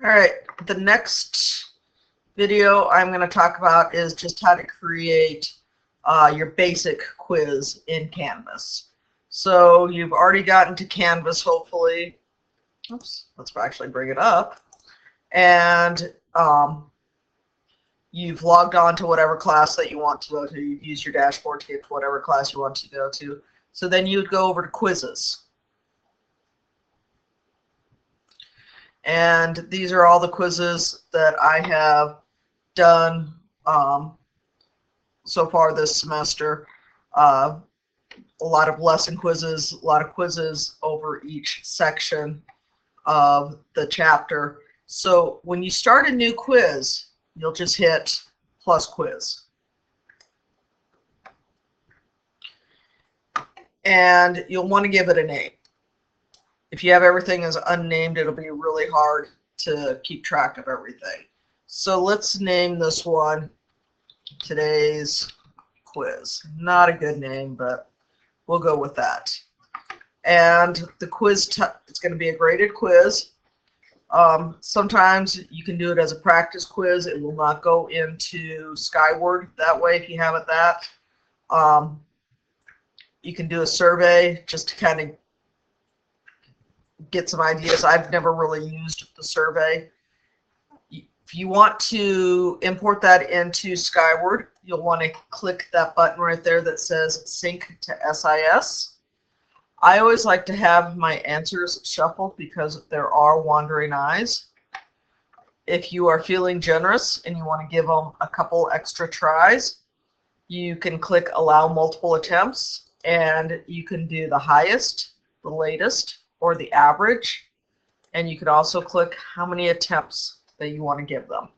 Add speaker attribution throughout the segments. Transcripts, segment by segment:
Speaker 1: All right, the next video I'm going to talk about is just how to create your basic quiz in Canvas. So you've already gotten to Canvas, hopefully. Oops, let's actually bring it up. And you've logged on to whatever class that you want to go to. You've used your dashboard to get to whatever class you want to go to. So then you would go over to quizzes. And these are all the quizzes that I have done so far this semester. A lot of lesson quizzes, a lot of quizzes over each section of the chapter. So when you start a new quiz, you'll just hit plus quiz. And you'll want to give it a name. If you have everything as unnamed, it'll be really hard to keep track of everything. So let's name this one Today's Quiz. Not a good name, but we'll go with that. And the quiz, it's going to be a graded quiz. Sometimes you can do it as a practice quiz. It will not go into Skyward that way if you have it that. You can do a survey just to kind of get some ideas. I've never really used the survey. If you want to import that into Skyward, you'll want to click that button right there that says Sync to SIS. I always like to have my answers shuffled because there are wandering eyes. If you are feeling generous and you want to give them a couple extra tries, you can click Allow Multiple Attempts, and you can do the highest, the latest, or the average, and you could also click how many attempts that you want to give them.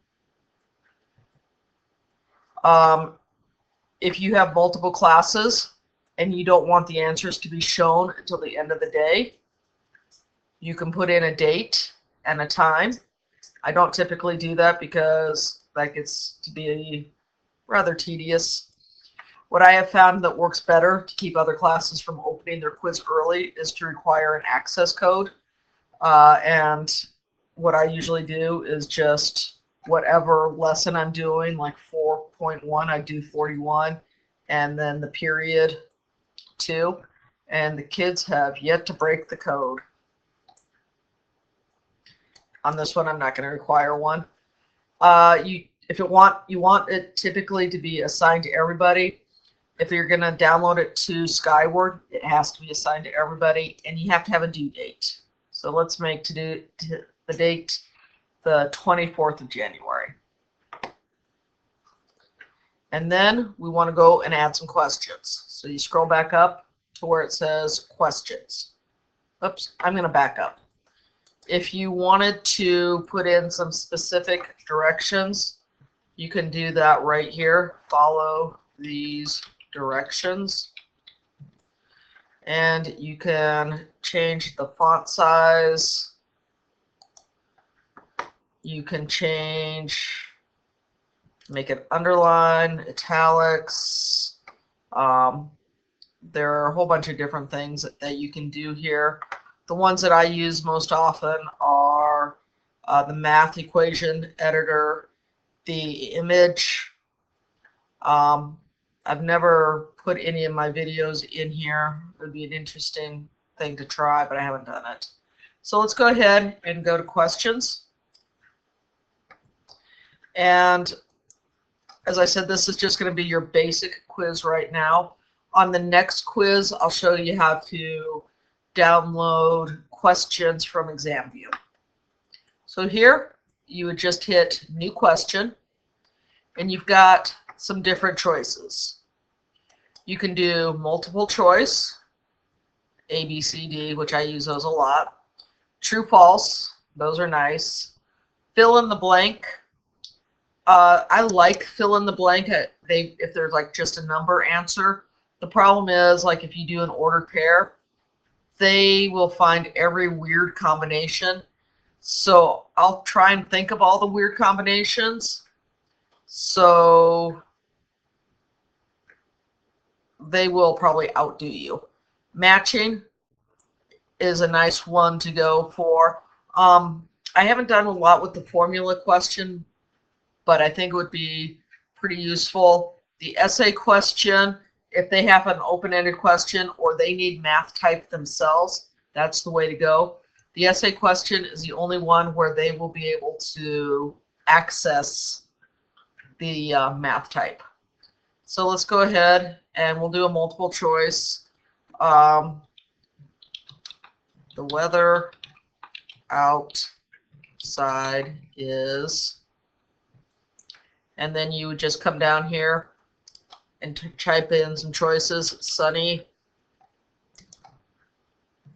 Speaker 1: If you have multiple classes and you don't want the answers to be shown until the end of the day, you can put in a date and a time. I don't typically do that because that gets to be rather tedious. What I have found that works better to keep other classes from opening their quiz early is to require an access code. And what I usually do is just whatever lesson I'm doing, like 4.1, I do 41, and then the period 2. And the kids have yet to break the code. On this one, I'm not going to require one. If you want it typically to be assigned to everybody. If you're going to download it to Skyward, it has to be assigned to everybody, and you have to have a due date. So let's make the date the 24th of January. And then we want to go and add some questions. So you scroll back up to where it says questions. Oops, I'm going to back up. If you wanted to put in some specific directions, you can do that right here. Follow these directions, and you can change the font size. You can make it underline, italics. There are a whole bunch of different things that you can do here. The ones that I use most often are the math equation editor, the image. I've never put any of my videos in here. It would be an interesting thing to try, but I haven't done it. So let's go ahead and go to questions. And as I said, this is just going to be your basic quiz right now. On the next quiz, I'll show you how to download questions from ExamView. So here, you would just hit New Question, and you've got some different choices. You can do multiple choice, A, B, C, D, which I use those a lot. True, false, those are nice. Fill in the blank. I like fill in the blank if there's like just a number answer. The problem is, like, if you do an ordered pair, they will find every weird combination. So I'll try and think of all the weird combinations. So they will probably outdo you. Matching is a nice one to go for. I haven't done a lot with the formula question, but I think it would be pretty useful. The essay question, if they have an open-ended question or they need math type themselves, that's the way to go. The essay question is the only one where they will be able to access the math type. So let's go ahead and we'll do a multiple choice. The weather outside is, and then you would just come down here and type in some choices: sunny,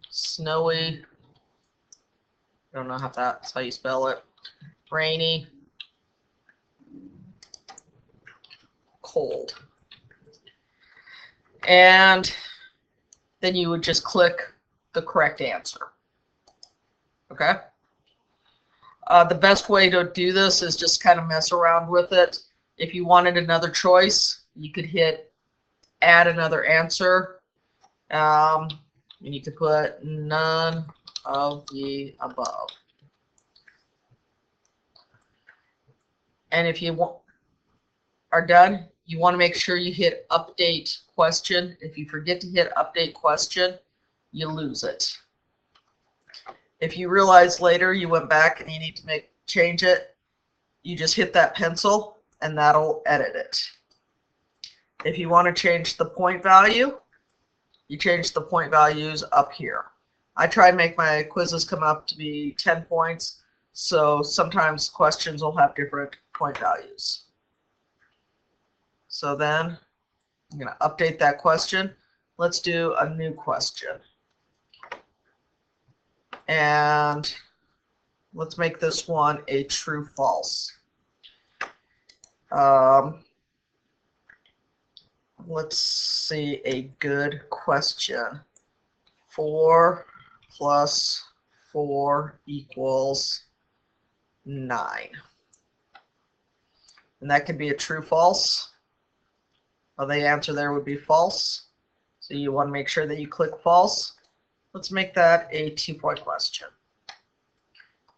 Speaker 1: snowy, I don't know how that's how you spell it, rainy, cold. And then you would just click the correct answer. Okay? The best way to do this is just kind of mess around with it. If you wanted another choice, you could hit add another answer. And you could put none of the above. And if you are done, you want to make sure you hit update question. If you forget to hit update question, you lose it. If you realize later you went back and you need to change it, you just hit that pencil and that'll edit it. If you want to change the point value, you change the point values up here. I try and make my quizzes come up to be 10 points, so sometimes questions will have different point values. So then I'm going to update that question. Let's do a new question. And let's make this one a true-false. Let's see a good question. 4 plus 4 equals 9. And that could be a true-false. Well, the answer there would be false. So you want to make sure that you click false. Let's make that a 2-point question.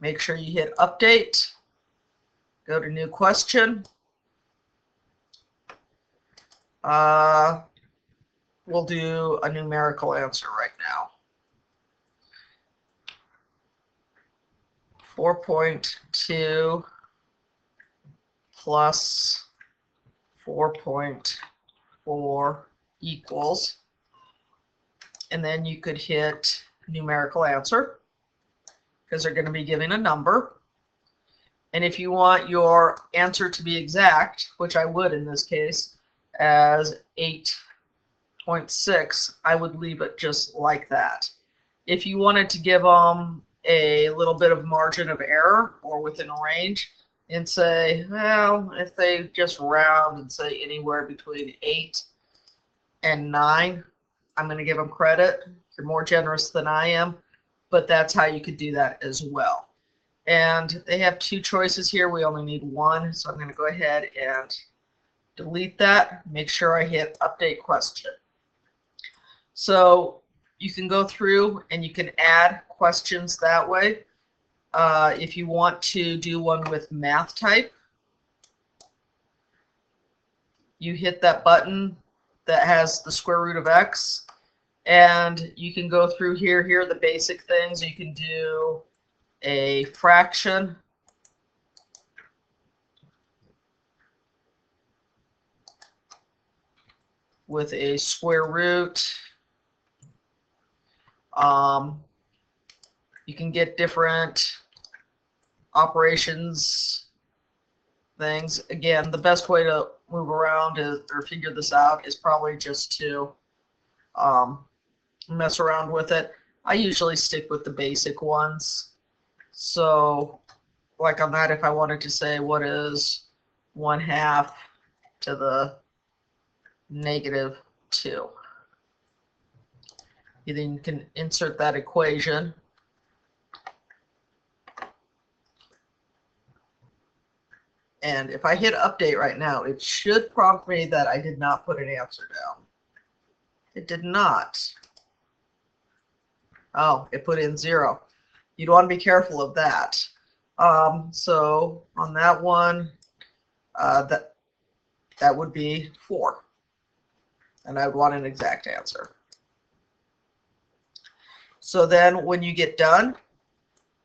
Speaker 1: Make sure you hit update. Go to new question. We'll do a numerical answer right now. 4.2 plus 4.4 equals, and then you could hit numerical answer because they're going to be giving a number. And if you want your answer to be exact, which I would in this case, as 8.6, I would leave it just like that. If you wanted to give them a little bit of margin of error or within a range and say, well, if they just round and say anywhere between 8 and 9, I'm going to give them credit. You're more generous than I am, but that's how you could do that as well. And they have 2 choices here. We only need 1, so I'm going to go ahead and delete that. Make sure I hit update question. So you can go through and you can add questions that way. If you want to do one with math type, you hit that button that has the square root of x, and you can go through here are the basic things. You can do a fraction, with a square root. You can get different operations things. Again, the best way to move around or figure this out is probably just to mess around with it. I usually stick with the basic ones. So like on that, if I wanted to say what is 1/2 to the -2, you then can insert that equation. And if I hit update right now, it should prompt me that I did not put an answer down. It did not. Oh, it put in 0. You'd want to be careful of that. So on that one, that would be 4. And I would want an exact answer. So then when you get done,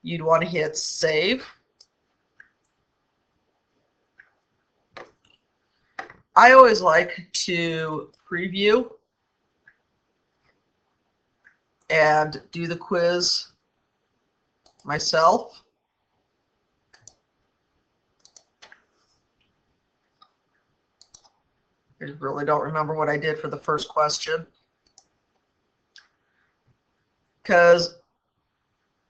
Speaker 1: you'd want to hit save. I always like to preview and do the quiz myself. I really don't remember what I did for the first question, because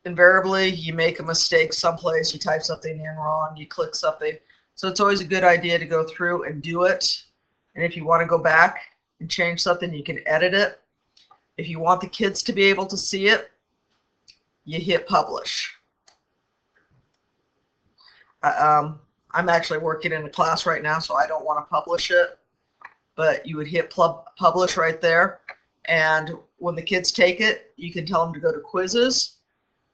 Speaker 1: invariably you make a mistake someplace, you type something in wrong, you click something. So it's always a good idea to go through and do it. And if you want to go back and change something, you can edit it. If you want the kids to be able to see it, you hit publish. I'm actually working in a class right now, so I don't want to publish it. But you would hit publish right there. And when the kids take it, you can tell them to go to quizzes.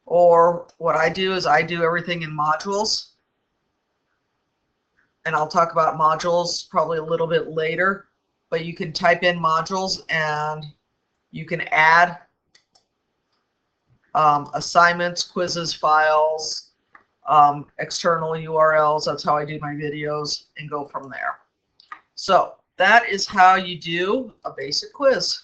Speaker 1: Or what I do is I do everything in modules. And I'll talk about modules probably a little bit later. But you can type in modules and you can add assignments, quizzes, files, external URLs. That's how I do my videos, and go from there. So that is how you do a basic quiz.